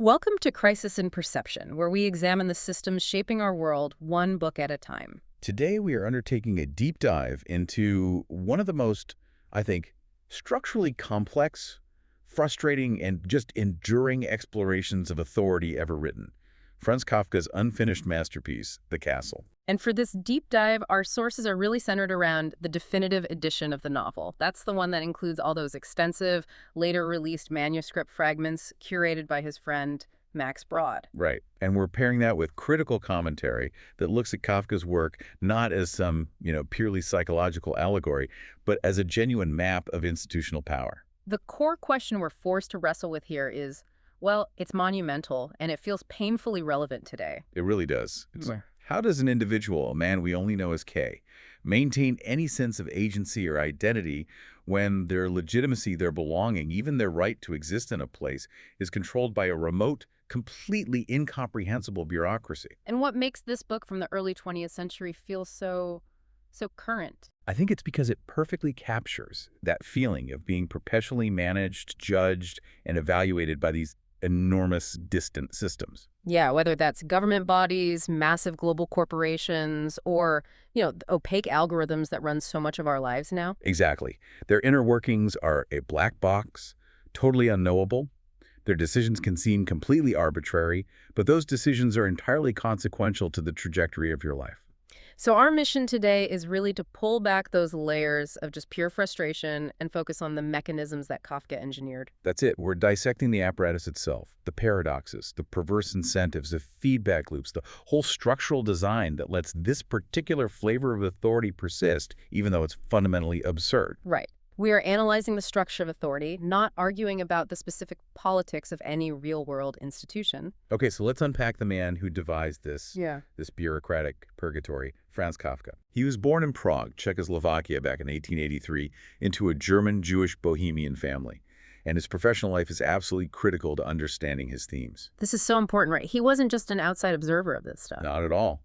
Welcome to Crisis in Perception, where we examine the systems shaping our world one book at a time. Today, we are undertaking a deep dive into one of the most, I think, structurally complex, frustrating, and just enduring explorations of authority ever written. Franz Kafka's unfinished masterpiece, The Castle. And for this deep dive, our sources are really centered around the definitive edition of the novel. That's the one that includes all those extensive, later released manuscript fragments curated by his friend Max Brod. Right. And we're pairing that with critical commentary that looks at Kafka's work not as some, purely psychological allegory, but as a genuine map of institutional power. The core question we're forced to wrestle with here is, well, it's monumental, and it feels painfully relevant today. It really does. Right. How does an individual, a man we only know as K, maintain any sense of agency or identity when their legitimacy, their belonging, even their right to exist in a place is controlled by a remote, completely incomprehensible bureaucracy? And what makes this book from the early 20th century feel so current? I think it's because it perfectly captures that feeling of being perpetually managed, judged, and evaluated by these enormous, distant systems. Yeah, whether that's government bodies, massive global corporations, or, the opaque algorithms that run so much of our lives now. Exactly. Their inner workings are a black box, totally unknowable. Their decisions can seem completely arbitrary, but those decisions are entirely consequential to the trajectory of your life. So our mission today is really to pull back those layers of just pure frustration and focus on the mechanisms that Kafka engineered. That's it. We're dissecting the apparatus itself, the paradoxes, the perverse incentives, the feedback loops, the whole structural design that lets this particular flavor of authority persist, even though it's fundamentally absurd. Right. We are analyzing the structure of authority, not arguing about the specific politics of any real-world institution. Okay, so let's unpack the man who devised this bureaucratic purgatory, Franz Kafka. He was born in Prague, Czechoslovakia, back in 1883, into a German Jewish bohemian family. And his professional life is absolutely critical to understanding his themes. This is so important, right? He wasn't just an outside observer of this stuff. Not at all.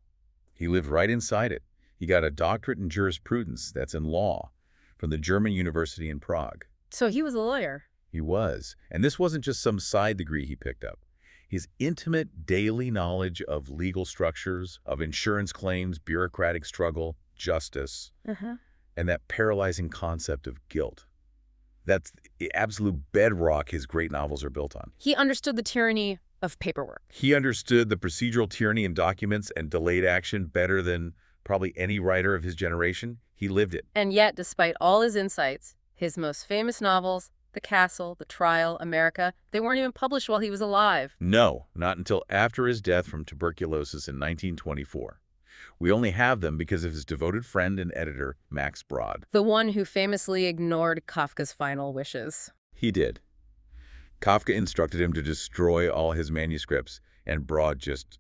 He lived right inside it. He got a doctorate in jurisprudence, that's in law, from the German University in Prague. So he was a lawyer. He was. And this wasn't just some side degree he picked up. His intimate daily knowledge of legal structures, of insurance claims, bureaucratic struggle, justice, and that paralyzing concept of guilt. That's the absolute bedrock his great novels are built on. He understood the tyranny of paperwork. He understood the procedural tyranny in documents and delayed action better than probably any writer of his generation. He lived it. And yet, despite all his insights, his most famous novels, The Castle, The Trial, America, they weren't even published while he was alive. No, not until after his death from tuberculosis in 1924. We only have them because of his devoted friend and editor, Max Brod. The one who famously ignored Kafka's final wishes. He did. Kafka instructed him to destroy all his manuscripts, and Brod just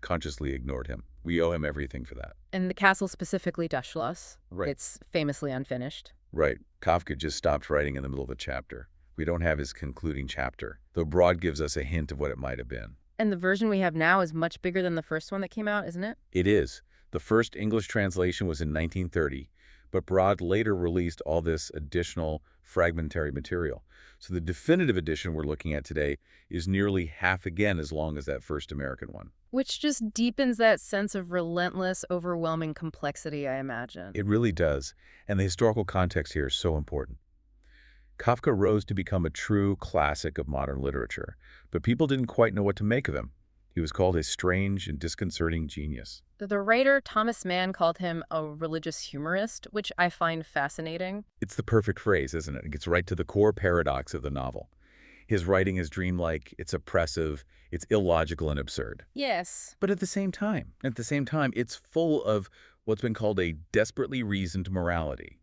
consciously ignored him. We owe him everything for that. And The Castle specifically, Schloss. Right. It's famously unfinished. Right. Kafka just stopped writing in the middle of a chapter. We don't have his concluding chapter, though Brod gives us a hint of what it might have been. And the version we have now is much bigger than the first one that came out, isn't it? It is. The first English translation was in 1930, but Brod later released all this additional fragmentary material. So the definitive edition we're looking at today is nearly half again as long as that first American one. Which just deepens that sense of relentless, overwhelming complexity, I imagine. It really does. And the historical context here is so important. Kafka rose to become a true classic of modern literature, but people didn't quite know what to make of him. He was called a strange and disconcerting genius. The writer Thomas Mann called him a religious humorist, which I find fascinating. It's the perfect phrase, isn't it? It gets right to the core paradox of the novel. His writing is dreamlike, it's oppressive, it's illogical and absurd. Yes. But at the same time, it's full of what's been called a desperately reasoned morality.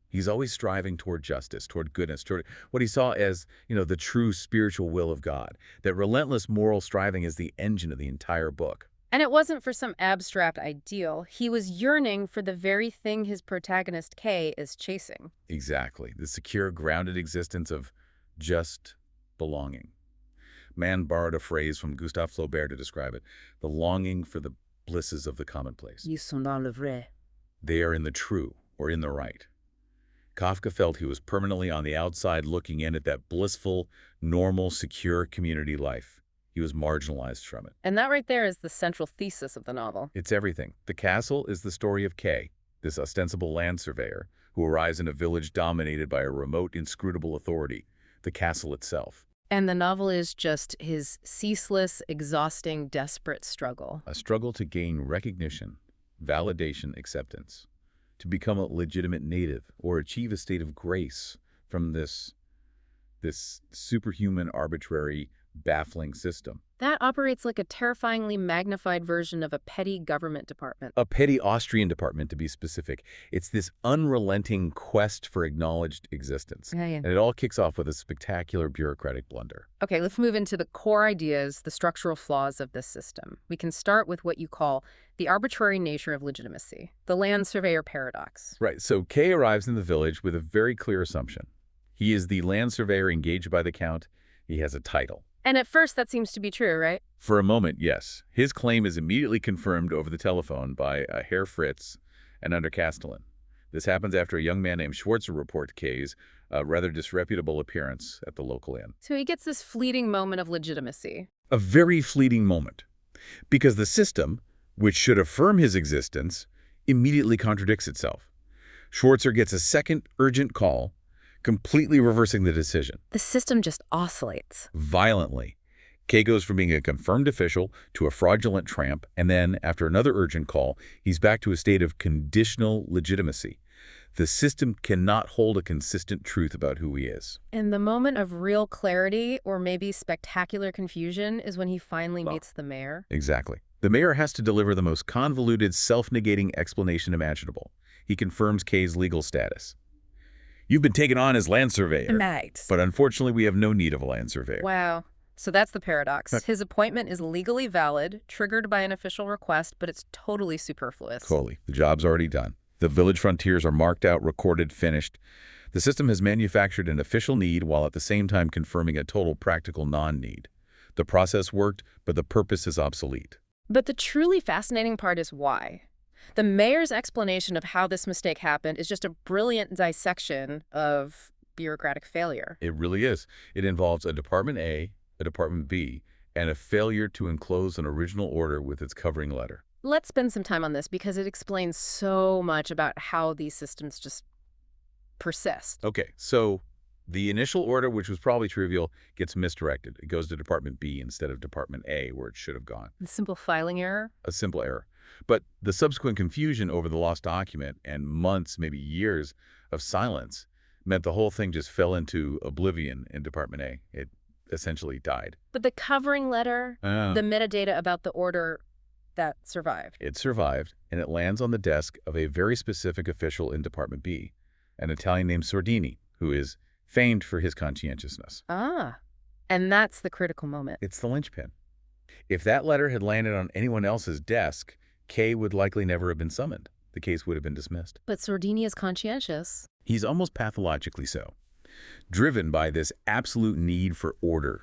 He's always striving toward justice, toward goodness, toward what he saw as, the true spiritual will of God. That relentless moral striving is the engine of the entire book. And it wasn't for some abstract ideal. He was yearning for the very thing his protagonist, Kay, is chasing. Exactly. The secure, grounded existence of just belonging. Mann borrowed a phrase from Gustave Flaubert to describe it, the longing for the blisses of the commonplace. Ils sont dans le vrai. They are in the true, or in the right. Kafka felt he was permanently on the outside looking in at that blissful, normal, secure community life. He was marginalized from it. And that right there is the central thesis of the novel. It's everything. The castle is the story of Kay, this ostensible land surveyor who arrives in a village dominated by a remote, inscrutable authority, the castle itself. And the novel is just his ceaseless, exhausting, desperate struggle. A struggle to gain recognition, validation, acceptance, to become a legitimate native or achieve a state of grace from this superhuman, arbitrary, baffling system. That operates like a terrifyingly magnified version of a petty government department. A petty Austrian department, to be specific. It's this unrelenting quest for acknowledged existence. Yeah. And it all kicks off with a spectacular bureaucratic blunder. Okay, let's move into the core ideas, the structural flaws of this system. We can start with what you call the arbitrary nature of legitimacy, the land surveyor paradox. Right, so Kay arrives in the village with a very clear assumption. He is the land surveyor engaged by the Count. He has a title. And at first that seems to be true, right? For a moment, yes. His claim is immediately confirmed over the telephone by Herr Fritz and under Castellan. This happens after a young man named Schwarzer reports Kay's rather disreputable appearance at the local inn. So he gets this fleeting moment of legitimacy. A very fleeting moment. Because the system, which should affirm his existence, immediately contradicts itself. Schwarzer gets a second urgent call, completely reversing the decision. The system just oscillates. Violently. Kay goes from being a confirmed official to a fraudulent tramp, and then, after another urgent call, he's back to a state of conditional legitimacy. The system cannot hold a consistent truth about who he is. And the moment of real clarity, or maybe spectacular confusion, is when he finally meets the mayor. Exactly. The mayor has to deliver the most convoluted, self-negating explanation imaginable. He confirms Kay's legal status. You've been taken on as land surveyor. Right. But unfortunately, we have no need of a land surveyor. Wow. So that's the paradox. His appointment is legally valid, triggered by an official request, but it's totally superfluous. Totally. The job's already done. The village frontiers are marked out, recorded, finished. The system has manufactured an official need while at the same time confirming a total practical non-need. The process worked, but the purpose is obsolete. But the truly fascinating part is why. The mayor's explanation of how this mistake happened is just a brilliant dissection of bureaucratic failure. It really is. It involves a Department A, a Department B, and a failure to enclose an original order with its covering letter. Let's spend some time on this because it explains so much about how these systems just persist. Okay, so the initial order, which was probably trivial, gets misdirected. It goes to Department B instead of Department A, where it should have gone. The simple filing error? A simple error. But the subsequent confusion over the lost document and months, maybe years, of silence meant the whole thing just fell into oblivion in Department A. It essentially died. But the covering letter, the metadata about the order, that survived. It survived, and it lands on the desk of a very specific official in Department B, an Italian named Sordini, who is famed for his conscientiousness. Ah, and that's the critical moment. It's the linchpin. If that letter had landed on anyone else's desk, Kay would likely never have been summoned. The case would have been dismissed. But Sordini is conscientious. He's almost pathologically so, driven by this absolute need for order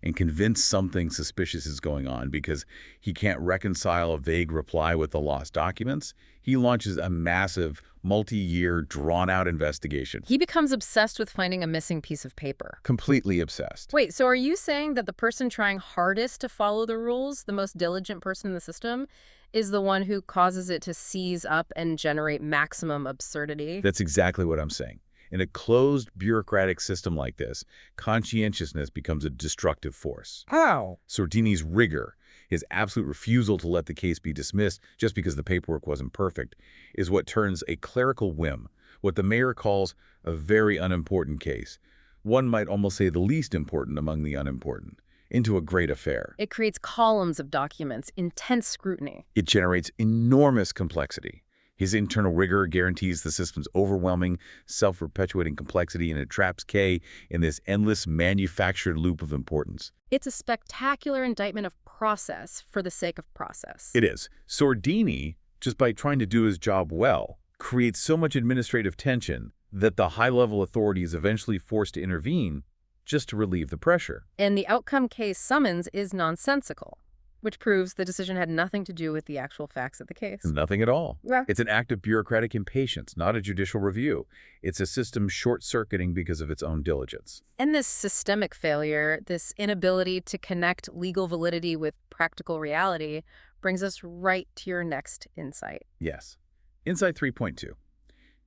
and convinced something suspicious is going on because he can't reconcile a vague reply with the lost documents. He launches a massive, multi-year, drawn-out investigation. He becomes obsessed with finding a missing piece of paper. Completely obsessed. Wait, so are you saying that the person trying hardest to follow the rules, the most diligent person in the system, is the one who causes it to seize up and generate maximum absurdity? That's exactly what I'm saying. In a closed bureaucratic system like this, conscientiousness becomes a destructive force. How? Sordini's rigor, his absolute refusal to let the case be dismissed just because the paperwork wasn't perfect, is what turns a clerical whim, what the mayor calls a very unimportant case, one might almost say the least important among the unimportant, into a great affair. It creates columns of documents, intense scrutiny. It generates enormous complexity. His internal rigor guarantees the system's overwhelming, self-perpetuating complexity, and it traps Kay in this endless manufactured loop of importance. It's a spectacular indictment of process for the sake of process. It is. Sordini, just by trying to do his job well, creates so much administrative tension that the high-level authority is eventually forced to intervene just to relieve the pressure. And the outcome Kay summons is nonsensical. Which proves the decision had nothing to do with the actual facts of the case. Nothing at all. Yeah. It's an act of bureaucratic impatience, not a judicial review. It's a system short-circuiting because of its own diligence. And this systemic failure, this inability to connect legal validity with practical reality, brings us right to your next insight. Yes. Insight 3.2.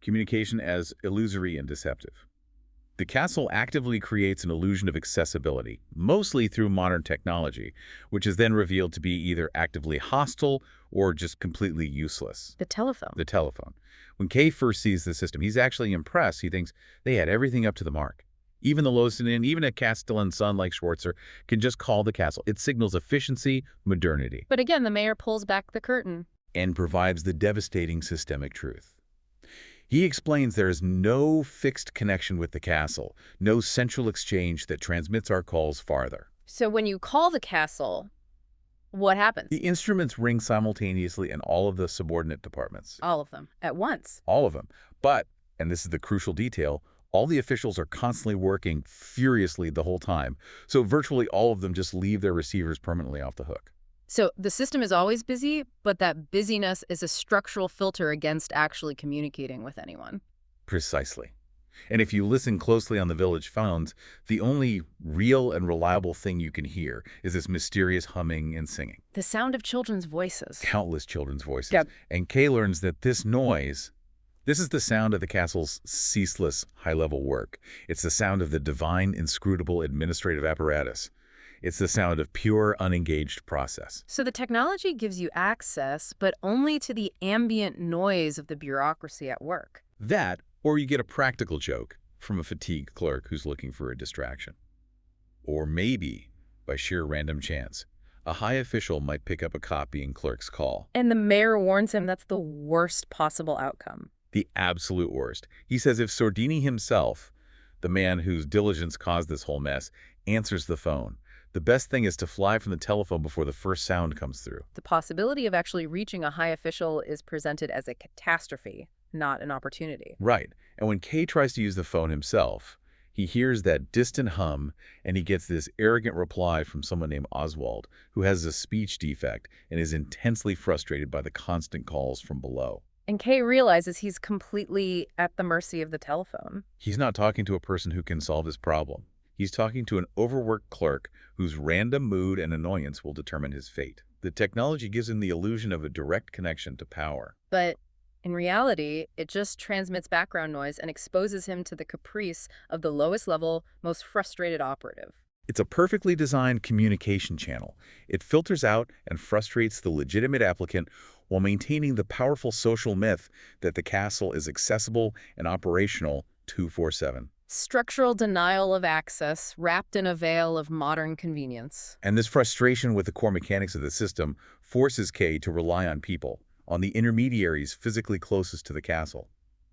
Communication as illusory and deceptive. The castle actively creates an illusion of accessibility, mostly through modern technology, which is then revealed to be either actively hostile or just completely useless. The telephone. The telephone. When Kay first sees the system, he's actually impressed. He thinks they had everything up to the mark. Even the lowest end, even a Castellan son like Schwarzer can just call the castle. It signals efficiency, modernity, But again, the mayor pulls back the curtain. and provides the devastating systemic truth. He explains there is no fixed connection with the castle, no central exchange that transmits our calls farther. So when you call the castle, what happens? The instruments ring simultaneously in all of the subordinate departments. All of them at once. All of them. But, and this is the crucial detail, all the officials are constantly working furiously the whole time, so virtually all of them just leave their receivers permanently off the hook. So the system is always busy, but that busyness is a structural filter against actually communicating with anyone. Precisely. And if you listen closely on the village phones, the only real and reliable thing you can hear is this mysterious humming and singing. The sound of children's voices. Countless children's voices. Yep. And Kay learns that this noise, this is the sound of the castle's ceaseless high-level work. It's the sound of the divine, inscrutable administrative apparatus. It's the sound of pure, unengaged process. So the technology gives you access, but only to the ambient noise of the bureaucracy at work. That, or you get a practical joke from a fatigued clerk who's looking for a distraction. Or maybe, by sheer random chance, a high official might pick up a copying clerk's call. And the mayor warns him that's the worst possible outcome. The absolute worst. He says if Sordini himself, the man whose diligence caused this whole mess, answers the phone, the best thing is to fly from the telephone before the first sound comes through. The possibility of actually reaching a high official is presented as a catastrophe, not an opportunity. Right. And when Kay tries to use the phone himself, he hears that distant hum, and he gets this arrogant reply from someone named Oswald, who has a speech defect and is intensely frustrated by the constant calls from below. And Kay realizes he's completely at the mercy of the telephone. He's not talking to a person who can solve his problem. He's talking to an overworked clerk whose random mood and annoyance will determine his fate. The technology gives him the illusion of a direct connection to power. But in reality, it just transmits background noise and exposes him to the caprice of the lowest level, most frustrated operative. It's a perfectly designed communication channel. It filters out and frustrates the legitimate applicant while maintaining the powerful social myth that the castle is accessible and operational 24/7. Structural denial of access wrapped in a veil of modern convenience. And this frustration with the core mechanics of the system forces Kay to rely on people, on the intermediaries physically closest to the castle.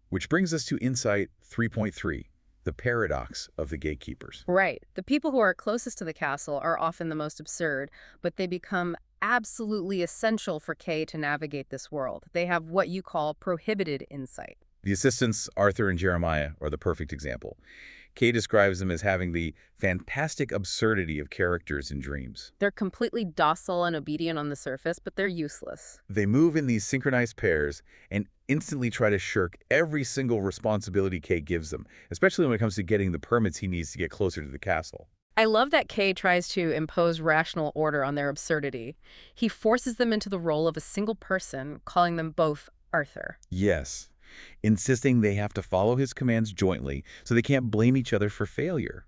Which brings us to Insight 3.3, the paradox of the gatekeepers. Right. The people who are closest to the castle are often the most absurd, but they become absolutely essential for Kay to navigate this world. They have what you call prohibited insight. The assistants, Arthur and Jeremiah, are the perfect example. Kay describes them as having the fantastic absurdity of characters in dreams. They're completely docile and obedient on the surface, but they're useless. They move in these synchronized pairs and instantly try to shirk every single responsibility Kay gives them, especially when it comes to getting the permits he needs to get closer to the castle. I love that Kay tries to impose rational order on their absurdity. He forces them into the role of a single person, calling them both Arthur. Yes, insisting they have to follow his commands jointly so they can't blame each other for failure.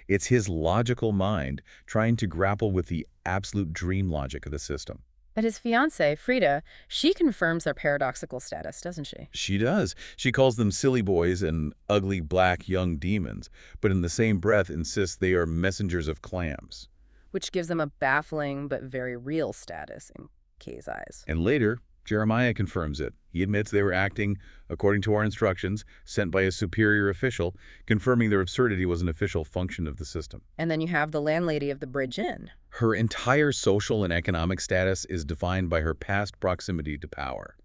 It's his logical mind trying to grapple with the absolute dream logic of the system. But his fiancée, Frida, she confirms their paradoxical status, doesn't she? She does. She calls them silly boys and ugly black young demons, but in the same breath insists they are messengers of clams. Which gives them a baffling but very real status in Kay's eyes. And later, Jeremiah confirms it. He admits they were acting according to our instructions, sent by a superior official, confirming their absurdity was an official function of the system. And then you have the landlady of the Bridge Inn. Her entire social and economic status is defined by her past proximity to power.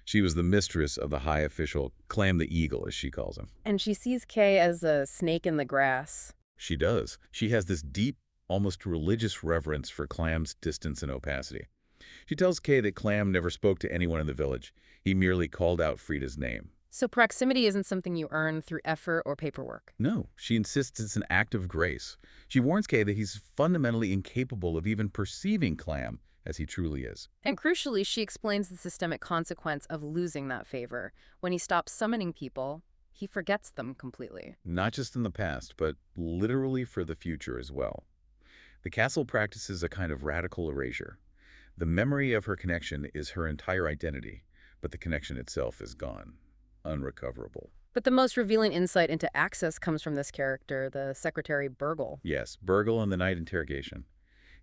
She was the mistress of the high official, Clam the Eagle, as she calls him. And she sees Kay as a snake in the grass. She does. She has this deep, almost religious reverence for Clam's distance and opacity. She tells Kay that Clam never spoke to anyone in the village. He merely called out Frida's name. So proximity isn't something you earn through effort or paperwork. No, she insists it's an act of grace. She warns Kay that he's fundamentally incapable of even perceiving Clam as he truly is. And crucially, she explains the systemic consequence of losing that favor. When he stops summoning people, he forgets them completely. Not just in the past, but literally for the future as well. The castle practices a kind of radical erasure. The memory of her connection is her entire identity, but the connection itself is gone, unrecoverable. But the most revealing insight into access comes from this character, the secretary Burgle. Yes, Burgle in the night interrogation.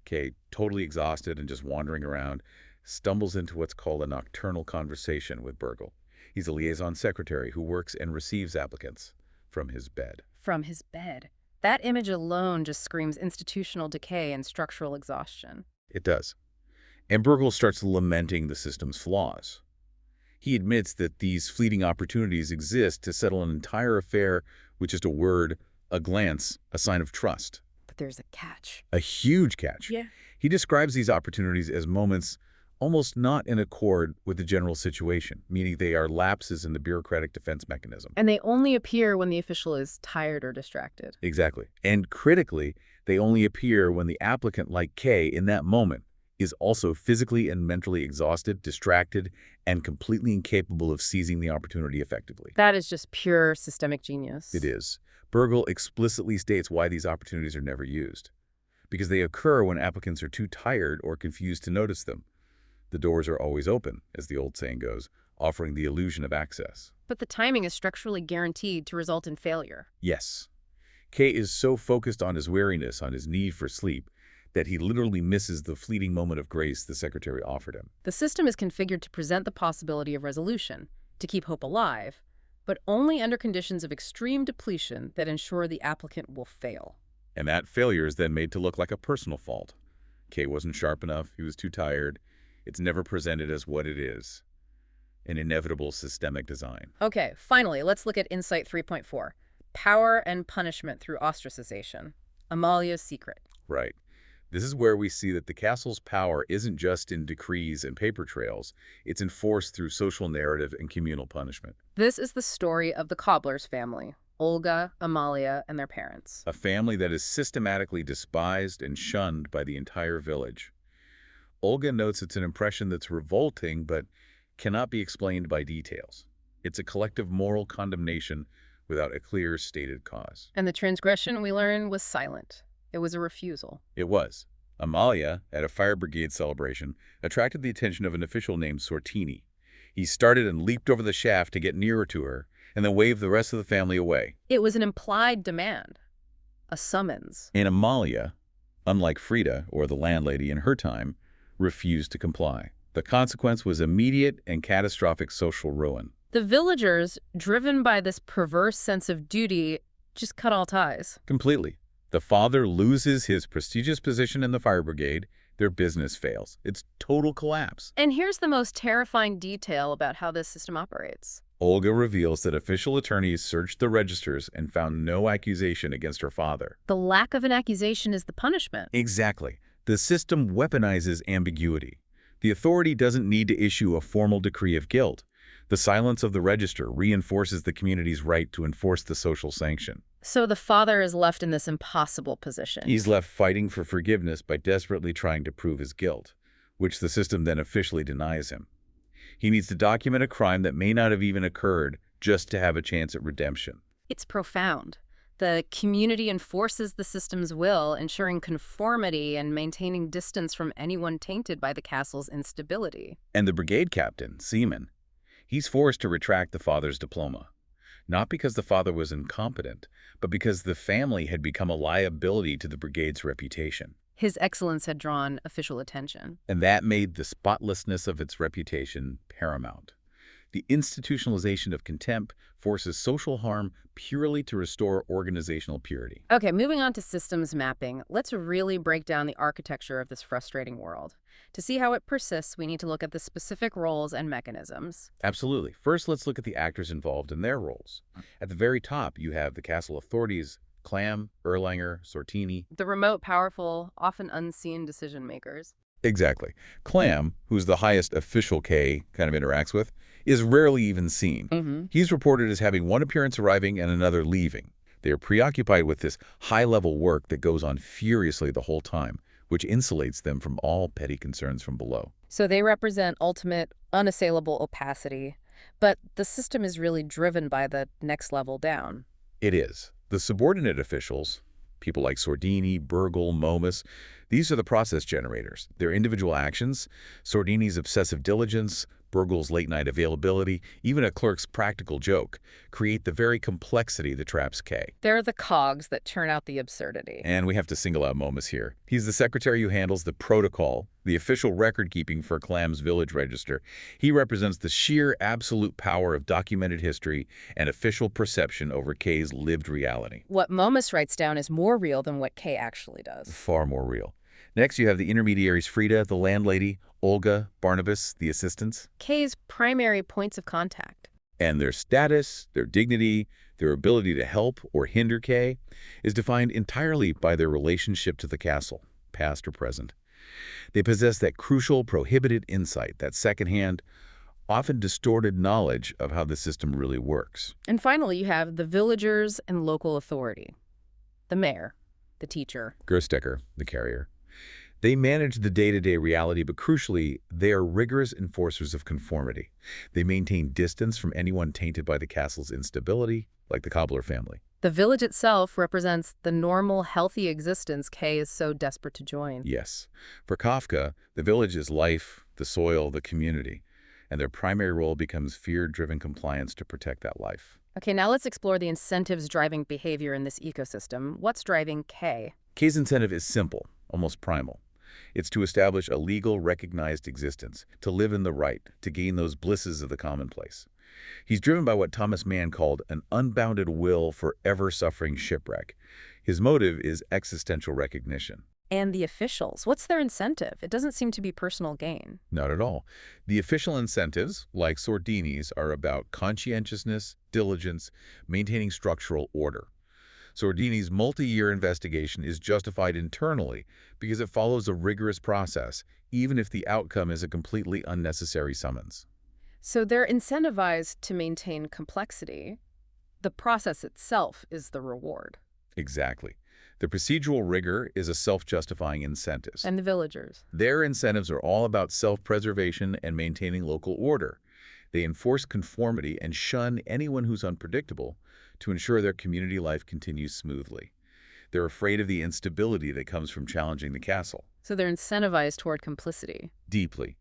Kay, totally exhausted and just wandering around, stumbles into what's called a nocturnal conversation with Burgle. He's a liaison secretary who works and receives applicants from his bed. From his bed. That image alone just screams institutional decay and structural exhaustion. It does. And Burgle starts lamenting the system's flaws. He admits that these fleeting opportunities exist to settle an entire affair with just a word, a glance, a sign of trust. But there's a catch. A huge catch. Yeah. He describes these opportunities as moments almost not in accord with the general situation, meaning they are lapses in the bureaucratic defense mechanism. And they only appear when the official is tired or distracted. Exactly. And critically, they only appear when the applicant, like Kay, in that moment, is also physically and mentally exhausted, distracted, and completely incapable of seizing the opportunity effectively. That is just pure systemic genius. It is. Burgle explicitly states why these opportunities are never used. Because they occur when applicants are too tired or confused to notice them. The doors are always open, as the old saying goes, offering the illusion of access. But the timing is structurally guaranteed to result in failure. Yes. Kay is so focused on his weariness, on his need for sleep, that he literally misses the fleeting moment of grace the secretary offered him. The system is configured to present the possibility of resolution, to keep hope alive, but only under conditions of extreme depletion that ensure the applicant will fail. And that failure is then made to look like a personal fault. Kay wasn't sharp enough, he was too tired. It's never presented as what it is, an inevitable systemic design. Okay, finally, let's look at Insight 3.4, Power and Punishment Through Ostracization, Amalia's Secret. Right. This is where we see that the castle's power isn't just in decrees and paper trails, it's enforced through social narrative and communal punishment. This is the story of the cobbler's family, Olga, Amalia, and their parents. A family that is systematically despised and shunned by the entire village. Olga notes it's an impression that's revolting but cannot be explained by details. It's a collective moral condemnation without a clear stated cause. And the transgression, we learn, was silent. It was a refusal. It was. Amalia, at a fire brigade celebration, attracted the attention of an official named Sortini. He started and leaped over the shaft to get nearer to her, and then waved the rest of the family away. It was an implied demand, a summons. And Amalia, unlike Frida or the landlady in her time, refused to comply. The consequence was immediate and catastrophic social ruin. The villagers, driven by this perverse sense of duty, just cut all ties. Completely. The father loses his prestigious position in the fire brigade. Their business fails. It's total collapse. And here's the most terrifying detail about how this system operates. Olga reveals that official attorneys searched the registers and found no accusation against her father. The lack of an accusation is the punishment. Exactly. The system weaponizes ambiguity. The authority doesn't need to issue a formal decree of guilt. The silence of the register reinforces the community's right to enforce the social sanction. So the father is left in this impossible position. He's left fighting for forgiveness by desperately trying to prove his guilt, which the system then officially denies him. He needs to document a crime that may not have even occurred just to have a chance at redemption. It's profound. The community enforces the system's will, ensuring conformity and maintaining distance from anyone tainted by the castle's instability. And the brigade captain, Seaman, he's forced to retract the father's diploma. Not because the father was incompetent, but because the family had become a liability to the brigade's reputation. His excellence had drawn official attention. And that made the spotlessness of its reputation paramount. The institutionalization of contempt forces social harm purely to restore organizational purity. Okay, moving on to systems mapping, let's really break down the architecture of this frustrating world. To see how it persists, we need to look at the specific roles and mechanisms. Absolutely. First, let's look at the actors involved in their roles. At the very top, you have the castle authorities, Clam, Erlanger, Sortini. The remote, powerful, often unseen decision makers. Exactly. Clam, who's the highest official K kind of interacts with, is rarely even seen. He's reported as having one appearance arriving and another leaving. They are preoccupied with this high-level work that goes on furiously the whole time, which insulates them from all petty concerns from below. So they represent ultimate, unassailable opacity, but the system is really driven by the next level down. It is. The subordinate officials, people like Sordini, Burgle, Momus, these are the process generators. Their individual actions, Sordini's obsessive diligence, Burgle's late-night availability, even a clerk's practical joke, create the very complexity that traps Kay. They're the cogs that turn out the absurdity. And we have to single out Momus here. He's the secretary who handles the protocol, the official record-keeping for Clam's village register. He represents the sheer absolute power of documented history and official perception over Kay's lived reality. What Momus writes down is more real than what Kay actually does. Far more real. Next, you have the intermediaries Frida, the landlady, Olga, Barnabas, the assistants. Kay's primary points of contact. And their status, their dignity, their ability to help or hinder Kay is defined entirely by their relationship to the castle, past or present. They possess that crucial, prohibited insight, that secondhand, often distorted knowledge of how the system really works. And finally, you have the villagers and local authority. The mayor, the teacher. Gerstecker, the carrier. They manage the day-to-day reality, but crucially, they are rigorous enforcers of conformity. They maintain distance from anyone tainted by the castle's instability, like the cobbler family. The village itself represents the normal, healthy existence Kay is so desperate to join. Yes. For Kafka, the village is life, the soil, the community, and their primary role becomes fear-driven compliance to protect that life. Okay, now let's explore the incentives driving behavior in this ecosystem. What's driving Kay? Kay's incentive is simple, almost primal. It's to establish a legal, recognized existence, to live in the right, to gain those blisses of the commonplace. He's driven by what Thomas Mann called an unbounded will for ever-suffering shipwreck. His motive is existential recognition. And the officials, what's their incentive? It doesn't seem to be personal gain. Not at all. The official incentives, like Sordini's, are about conscientiousness, diligence, maintaining structural order. Sordini's multi-year investigation is justified internally because it follows a rigorous process, even if the outcome is a completely unnecessary summons. So they're incentivized to maintain complexity. The process itself is the reward. Exactly. The procedural rigor is a self-justifying incentive. And the villagers. Their incentives are all about self-preservation and maintaining local order. They enforce conformity and shun anyone who's unpredictable to ensure their community life continues smoothly. They're afraid of the instability that comes from challenging the castle. So they're incentivized toward complicity. Deeply.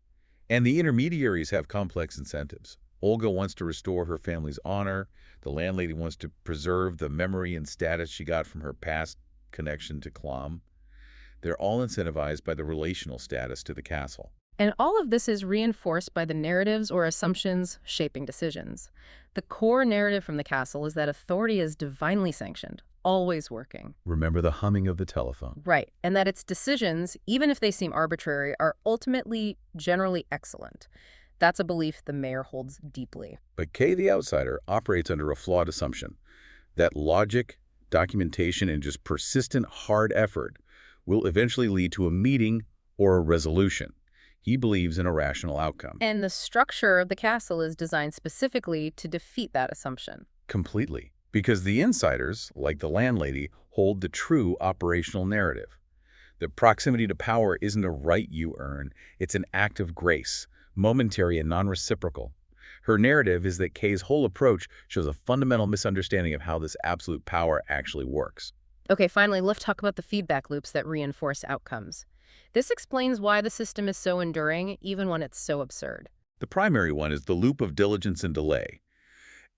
And the intermediaries have complex incentives. Olga wants to restore her family's honor. The landlady wants to preserve the memory and status she got from her past connection to Clam. They're all incentivized by the relational status to the castle. And all of this is reinforced by the narratives or assumptions shaping decisions. The core narrative from the castle is that authority is divinely sanctioned, always working. Remember the humming of the telephone. Right, and that its decisions, even if they seem arbitrary, are ultimately generally excellent. That's a belief the mayor holds deeply. But Kay the outsider operates under a flawed assumption that logic, documentation, and just persistent hard effort will eventually lead to a meeting or a resolution. He believes in a rational outcome. And the structure of the castle is designed specifically to defeat that assumption. Completely. Because the insiders, like the landlady, hold the true operational narrative. The proximity to power isn't a right you earn, it's an act of grace, momentary and non-reciprocal. Her narrative is that Kay's whole approach shows a fundamental misunderstanding of how this absolute power actually works. Okay, finally, let's talk about the feedback loops that reinforce outcomes. This explains why the system is so enduring, even when it's so absurd. The primary one is the loop of diligence and delay.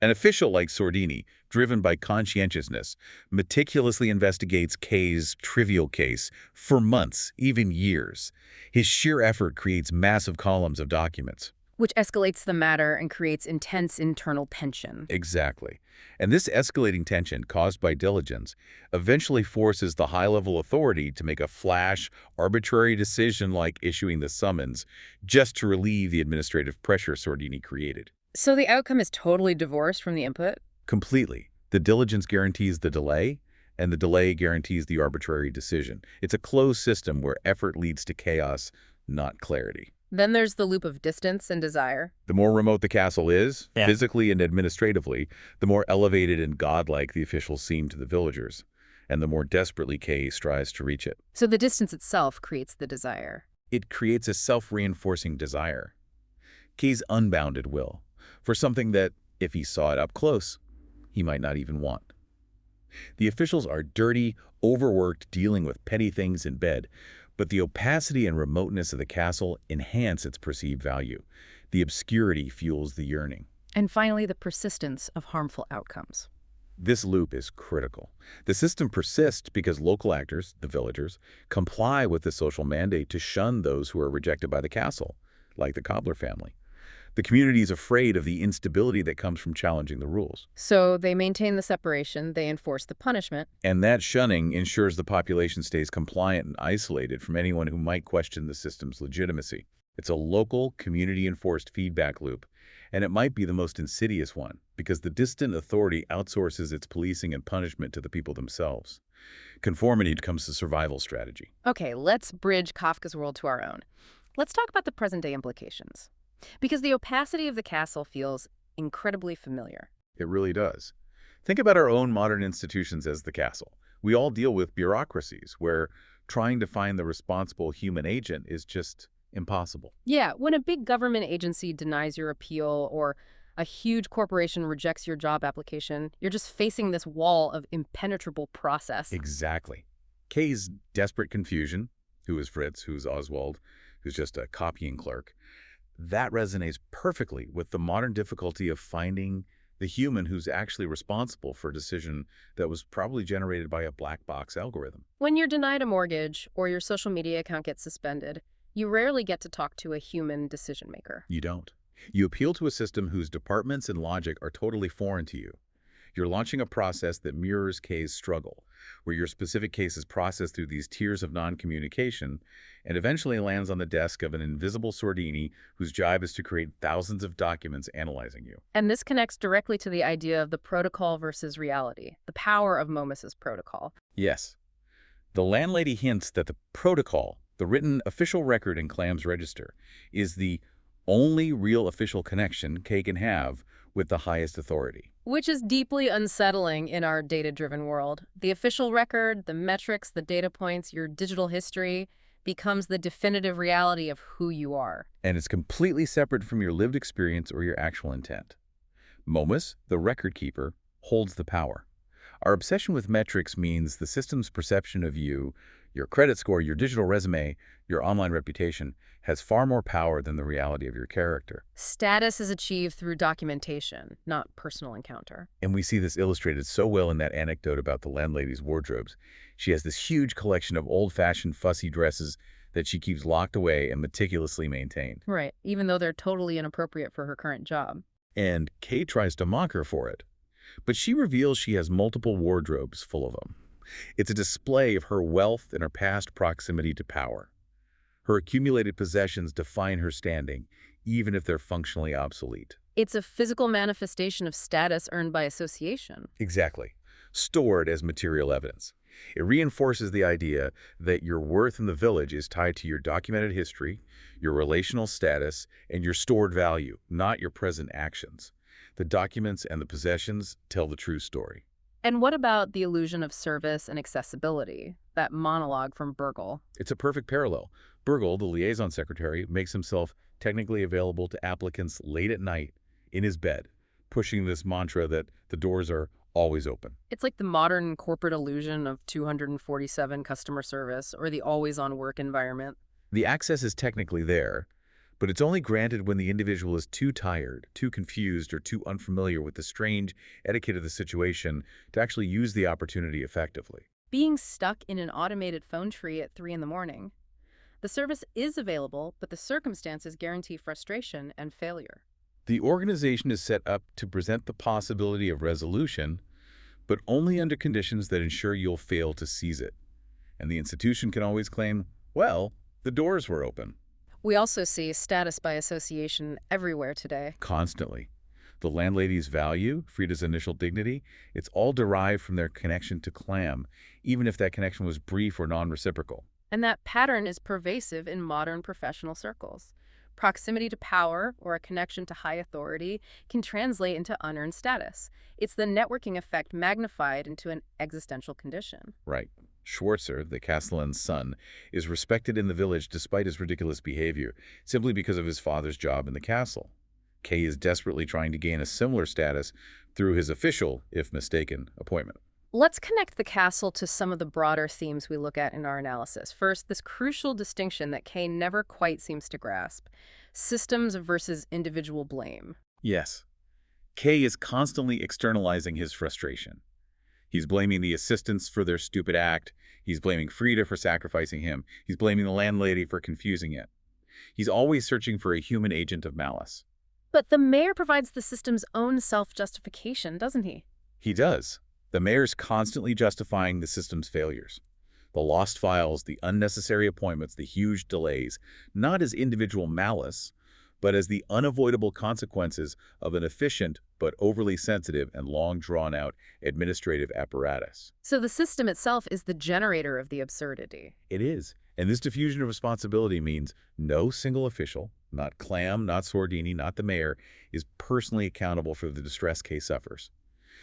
An official like Sordini, driven by conscientiousness, meticulously investigates Kay's trivial case for months, even years. His sheer effort creates massive columns of documents. Which escalates the matter and creates intense internal tension. Exactly. And this escalating tension caused by diligence eventually forces the high-level authority to make a flash, arbitrary decision like issuing the summons just to relieve the administrative pressure Sordini created. So the outcome is totally divorced from the input? Completely. The diligence guarantees the delay, and the delay guarantees the arbitrary decision. It's a closed system where effort leads to chaos, not clarity. Then there's the loop of distance and desire. The more remote the castle is, Yeah. physically and administratively, the more elevated and godlike the officials seem to the villagers, and the more desperately Kay strives to reach it. So the distance itself creates the desire. It creates a self-reinforcing desire. Kay's unbounded will, for something that, if he saw it up close, he might not even want. The officials are dirty, overworked, dealing with petty things in bed, but the opacity and remoteness of the castle enhance its perceived value. The obscurity fuels the yearning. And finally, the persistence of harmful outcomes. This loop is critical. The system persists because local actors, the villagers, comply with the social mandate to shun those who are rejected by the castle, like the cobbler family. The community is afraid of the instability that comes from challenging the rules. So they maintain the separation, they enforce the punishment. And that shunning ensures the population stays compliant and isolated from anyone who might question the system's legitimacy. It's a local, community-enforced feedback loop, and it might be the most insidious one, because the distant authority outsources its policing and punishment to the people themselves. Conformity becomes the survival strategy. Okay, let's bridge Kafka's world to our own. Let's talk about the present-day implications. Because the opacity of the castle feels incredibly familiar. It really does. Think about our own modern institutions as the castle. We all deal with bureaucracies where trying to find the responsible human agent is just impossible. Yeah, when a big government agency denies your appeal or a huge corporation rejects your job application, you're just facing this wall of impenetrable process. Exactly. Kay's desperate confusion, who is Fritz, who's Oswald, who's just a copying clerk, that resonates perfectly with the modern difficulty of finding the human who's actually responsible for a decision that was probably generated by a black box algorithm. When you're denied a mortgage or your social media account gets suspended, you rarely get to talk to a human decision maker. You don't. You appeal to a system whose departments and logic are totally foreign to you. You're launching a process that mirrors Kay's struggle, where your specific case is processed through these tiers of non-communication and eventually lands on the desk of an invisible sordini whose job is to create thousands of documents analyzing you. And this connects directly to the idea of the protocol versus reality, the power of Momus's protocol. Yes. The landlady hints that the protocol, the written official record in Clam's register, is the only real official connection Kay can have with the highest authority. Which is deeply unsettling in our data-driven world. The official record, the metrics, the data points, your digital history becomes the definitive reality of who you are. And it's completely separate from your lived experience or your actual intent. Momus, the record keeper, holds the power. Our obsession with metrics means the system's perception of you, your credit score, your digital resume, your online reputation, has far more power than the reality of your character. Status is achieved through documentation, not personal encounter. And we see this illustrated so well in that anecdote about the landlady's wardrobes. She has this huge collection of old-fashioned fussy dresses that she keeps locked away and meticulously maintained. Right, even though they're totally inappropriate for her current job. And Kay tries to mock her for it. But she reveals she has multiple wardrobes full of them. It's a display of her wealth and her past proximity to power. Her accumulated possessions define her standing, even if they're functionally obsolete. It's a physical manifestation of status earned by association. Exactly. Stored as material evidence. It reinforces the idea that your worth in the village is tied to your documented history, your relational status, and your stored value, not your present actions. The documents and the possessions tell the true story. And what about the illusion of service and accessibility? That monologue from Burgle. It's a perfect parallel. Burgle, the liaison secretary, makes himself technically available to applicants late at night in his bed, pushing this mantra that the doors are always open. It's like the modern corporate illusion of 247 customer service or the always-on work environment. The access is technically there, but it's only granted when the individual is too tired, too confused, or too unfamiliar with the strange etiquette of the situation to actually use the opportunity effectively. Being stuck in an automated phone tree at 3 in the morning. The service is available, but the circumstances guarantee frustration and failure. The organization is set up to present the possibility of resolution, but only under conditions that ensure you'll fail to seize it. And the institution can always claim, well, the doors were open. We also see status by association everywhere today. Constantly. The landlady's value, Frida's initial dignity, it's all derived from their connection to Clam, even if that connection was brief or non-reciprocal. And that pattern is pervasive in modern professional circles. Proximity to power or a connection to high authority can translate into unearned status. It's the networking effect magnified into an existential condition. Right. Schwarzer, the castellan's son, is respected in the village despite his ridiculous behavior, simply because of his father's job in the castle. Kay is desperately trying to gain a similar status through his official, if mistaken, appointment. Let's connect the castle to some of the broader themes we look at in our analysis. First, this crucial distinction that Kay never quite seems to grasp: systems versus individual blame. Yes. Kay is constantly externalizing his frustration. He's blaming the assistants for their stupid act. He's blaming Frida for sacrificing him. He's blaming the landlady for confusing it. He's always searching for a human agent of malice. But the mayor provides the system's own self-justification, doesn't he? He does. The mayor's constantly justifying the system's failures. The lost files, the unnecessary appointments, the huge delays, not as individual malice, but as the unavoidable consequences of an efficient but overly sensitive and long drawn-out administrative apparatus. So the system itself is the generator of the absurdity. It is. And this diffusion of responsibility means no single official, not Clam, not Sordini, not the mayor, is personally accountable for the distress Kay suffers.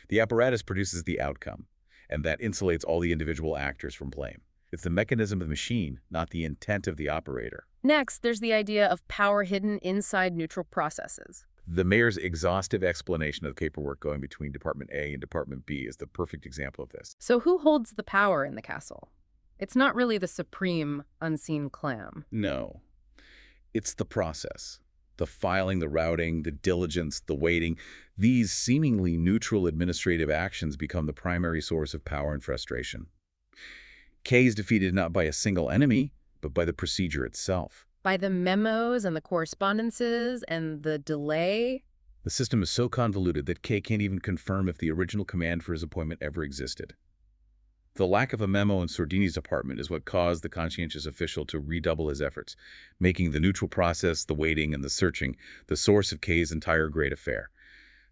The apparatus produces the outcome, and that insulates all the individual actors from blame. It's the mechanism of the machine, not the intent of the operator. Next, there's the idea of power hidden inside neutral processes. The mayor's exhaustive explanation of the paperwork going between Department A and Department B is the perfect example of this. So who holds the power in the castle? It's not really the supreme, unseen Clam. No. It's the process. The filing, the routing, the diligence, the waiting. These seemingly neutral administrative actions become the primary source of power and frustration. Kay is defeated not by a single enemy, but by the procedure itself. By the memos and the correspondences and the delay. The system is so convoluted that Kay can't even confirm if the original command for his appointment ever existed. The lack of a memo in Sordini's department is what caused the conscientious official to redouble his efforts, making the neutral process, the waiting, and the searching the source of Kay's entire great affair.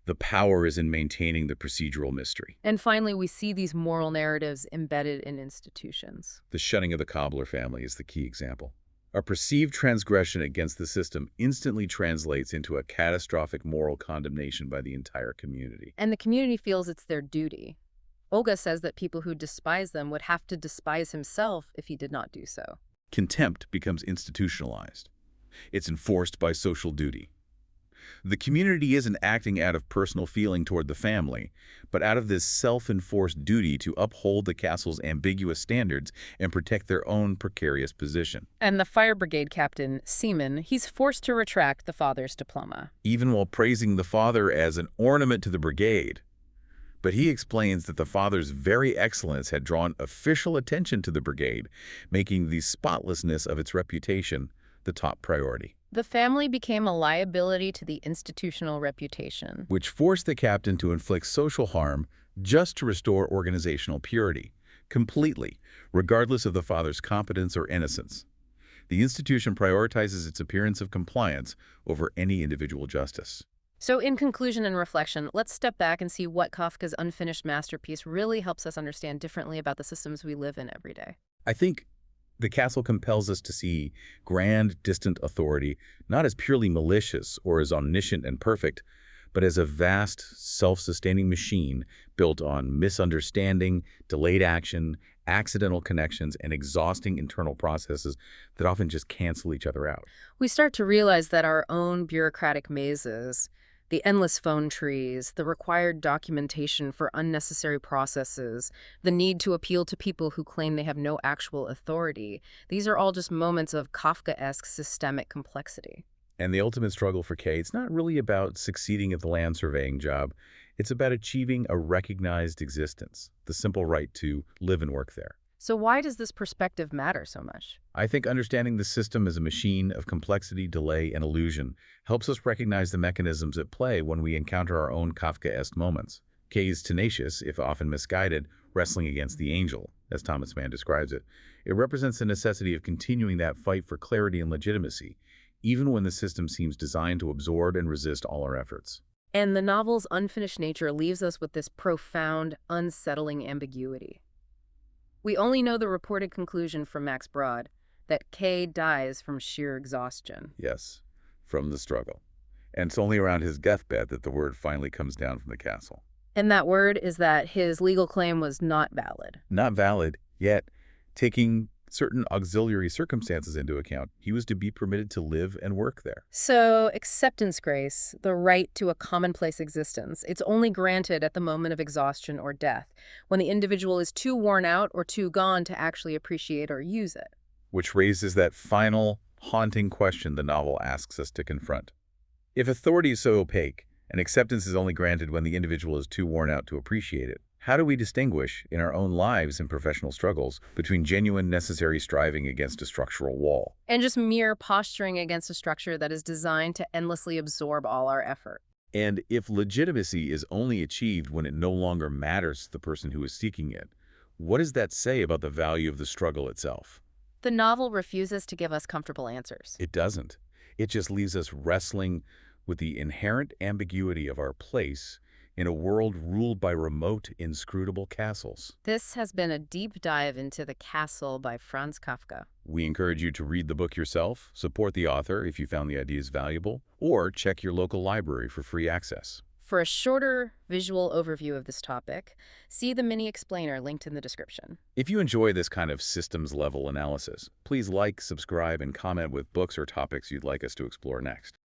The power is in maintaining the procedural mystery. And finally, we see these moral narratives embedded in institutions. The shunning of the Cobbler family is the key example. A perceived transgression against the system instantly translates into a catastrophic moral condemnation by the entire community. And the community feels it's their duty. Olga says that people who despise them would have to despise himself if he did not do so. Contempt becomes institutionalized. It's enforced by social duty. The community isn't acting out of personal feeling toward the family, but out of this self-enforced duty to uphold the castle's ambiguous standards and protect their own precarious position. And the fire brigade captain, Seaman, he's forced to retract the father's diploma. Even while praising the father as an ornament to the brigade. But he explains that the father's very excellence had drawn official attention to the brigade, making the spotlessness of its reputation the top priority. The family became a liability to the institutional reputation, which forced the captain to inflict social harm just to restore organizational purity, completely, regardless of the father's competence or innocence. The institution prioritizes its appearance of compliance over any individual justice. So in conclusion and reflection, let's step back and see what Kafka's unfinished masterpiece really helps us understand differently about the systems we live in every day. I think the castle compels us to see grand, distant authority not as purely malicious or as omniscient and perfect, but as a vast, self-sustaining machine built on misunderstanding, delayed action, accidental connections, and exhausting internal processes that often just cancel each other out. We start to realize that our own bureaucratic mazes, the endless phone trees, the required documentation for unnecessary processes, the need to appeal to people who claim they have no actual authority, these are all just moments of Kafkaesque systemic complexity. And the ultimate struggle for Kay, it's not really about succeeding at the land surveying job. It's about achieving a recognized existence, the simple right to live and work there. So why does this perspective matter so much? I think understanding the system as a machine of complexity, delay, and illusion helps us recognize the mechanisms at play when we encounter our own Kafkaesque moments. Kay's tenacious, if often misguided, wrestling against the angel, as Thomas Mann describes it. It represents the necessity of continuing that fight for clarity and legitimacy, even when the system seems designed to absorb and resist all our efforts. And the novel's unfinished nature leaves us with this profound, unsettling ambiguity. We only know the reported conclusion from Max Brod, that Kay dies from sheer exhaustion. Yes, from the struggle. And it's only around his deathbed that the word finally comes down from the castle. And that word is that his legal claim was not valid. Not valid, yet, taking certain auxiliary circumstances into account, he was to be permitted to live and work there. So, acceptance grace, the right to a commonplace existence, it's only granted at the moment of exhaustion or death, when the individual is too worn out or too gone to actually appreciate or use it. Which raises that final, haunting question the novel asks us to confront. If authority is so opaque, and acceptance is only granted when the individual is too worn out to appreciate it, how do we distinguish, in our own lives and professional struggles, between genuine necessary striving against a structural wall? And just mere posturing against a structure that is designed to endlessly absorb all our effort. And if legitimacy is only achieved when it no longer matters to the person who is seeking it, what does that say about the value of the struggle itself? The novel refuses to give us comfortable answers. It doesn't. It just leaves us wrestling with the inherent ambiguity of our place in a world ruled by remote, inscrutable castles. This has been a deep dive into The Castle by Franz Kafka. We encourage you to read the book yourself, support the author if you found the ideas valuable, or check your local library for free access. For a shorter visual overview of this topic, see the mini explainer linked in the description. If you enjoy this kind of systems-level analysis, please like, subscribe, and comment with books or topics you'd like us to explore next.